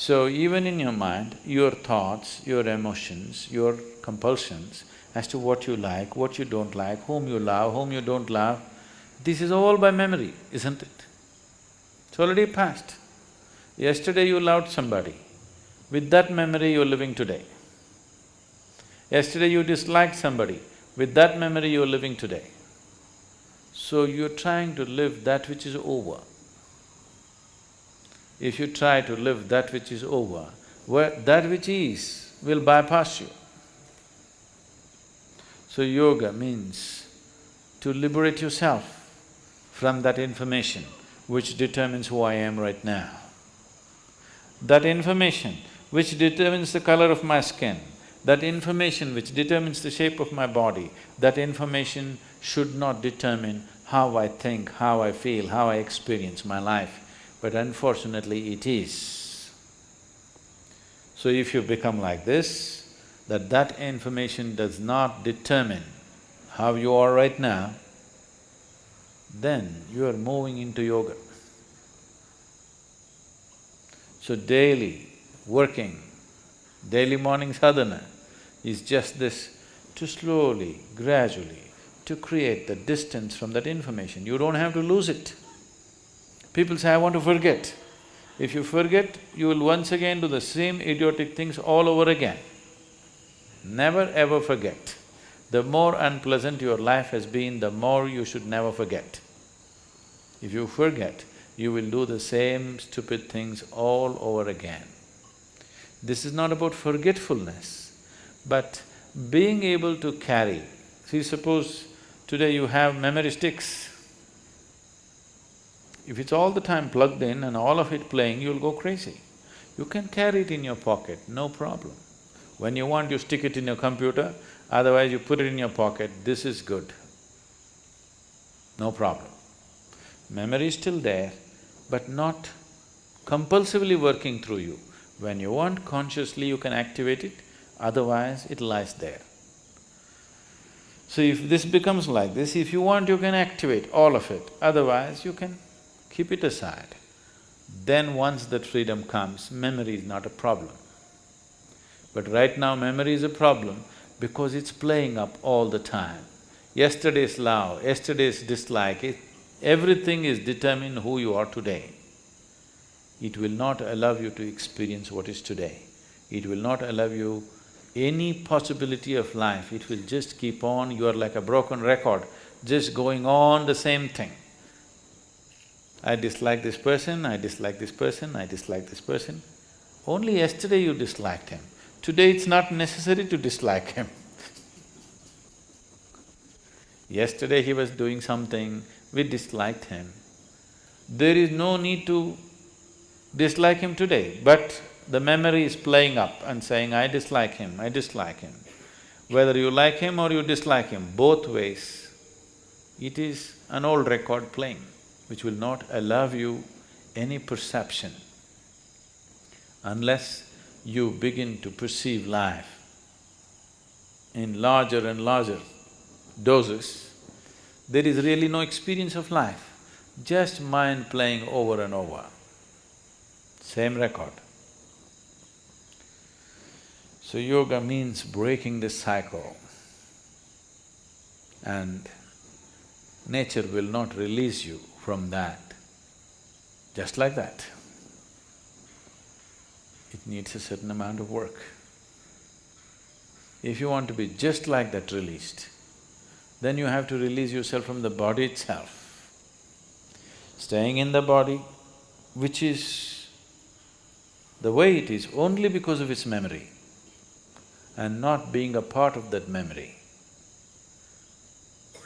So even in your mind, your thoughts, your emotions, your compulsions as to what you don't like, whom you love, whom you don't love, this is all by memory, isn't it? It's already past. Yesterday you loved somebody, with that memory you're living today. Yesterday you disliked somebody, with that memory you're living today. So you're trying to live that which is over. If you try to live that which is over, that which is will bypass you. So yoga means to liberate yourself from that information which determines who I am right now. That information which determines the color of my skin, that information which determines the shape of my body, that information should not determine how I think, how I feel, how I experience my life. But unfortunately it is. So if you become like this, that information does not determine how you are right now, then you are moving into yoga. So daily working, daily morning sadhana is just this, to slowly, gradually, to create the distance from that information. You don't have to lose it. People say, I want to forget. If you forget, you will once again do the same idiotic things all over again. Never ever forget. The more unpleasant your life has been, the more you should never forget. If you forget, you will do the same stupid things all over again. This is not about forgetfulness, but being able to carry. See, suppose today you have memory sticks. If it's all the time plugged in and all of it playing, you'll go crazy. You can carry it in your pocket, no problem. When you want, you stick it in your computer, otherwise you put it in your pocket, this is good. No problem. Memory is still there, but not compulsively working through you. When you want, consciously you can activate it, otherwise it lies there. So if this becomes like this, if you want, you can activate all of it, otherwise you can keep it aside. Then once that freedom comes, memory is not a problem. But right now memory is a problem because it's playing up all the time. Yesterday's love, yesterday's dislike, everything is determined who you are today. It will not allow you to experience what is today. It will not allow you any possibility of life, it will just keep on, you are like a broken record, just going on the same thing. I dislike this person, I dislike this person, I dislike this person. Only yesterday you disliked him. Today it's not necessary to dislike him. Yesterday he was doing something, we disliked him. There is no need to dislike him today, but the memory is playing up and saying, I dislike him, I dislike him. Whether you like him or you dislike him, both ways, it is an old record playing, which will not allow you any perception. Unless you begin to perceive life in larger and larger doses, there is really no experience of life, just mind playing over and over, same record. So yoga means breaking this cycle, and nature will not release you from that, just like that. It needs a certain amount of work. If you want to be just like that released, then you have to release yourself from the body itself. Staying in the body, which is the way it is only because of its memory, and not being a part of that memory.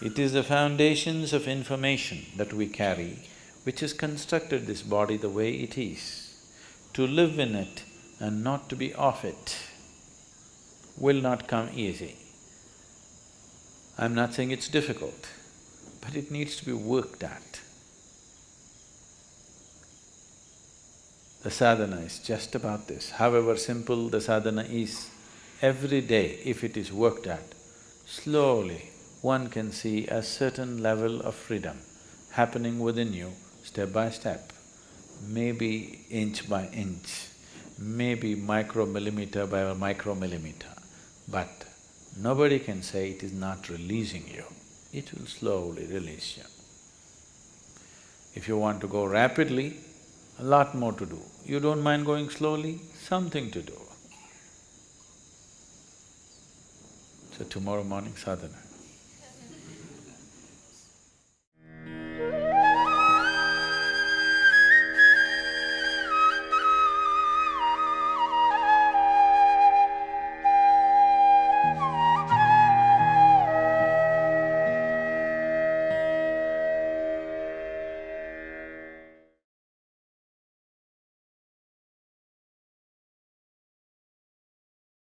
It is the foundations of information that we carry which has constructed this body the way it is. To live in it and not to be off it will not come easy. I'm not saying it's difficult, but it needs to be worked at. The sadhana is just about this. However simple the sadhana is, every day if it is worked at, slowly one can see a certain level of freedom happening within you step by step, maybe inch by inch. maybe micromillimeter by a micromillimeter, but nobody can say it is not releasing you. It will slowly release you. If you want to go rapidly, a lot more to do. You don't mind going slowly, something to do. So tomorrow morning sadhana.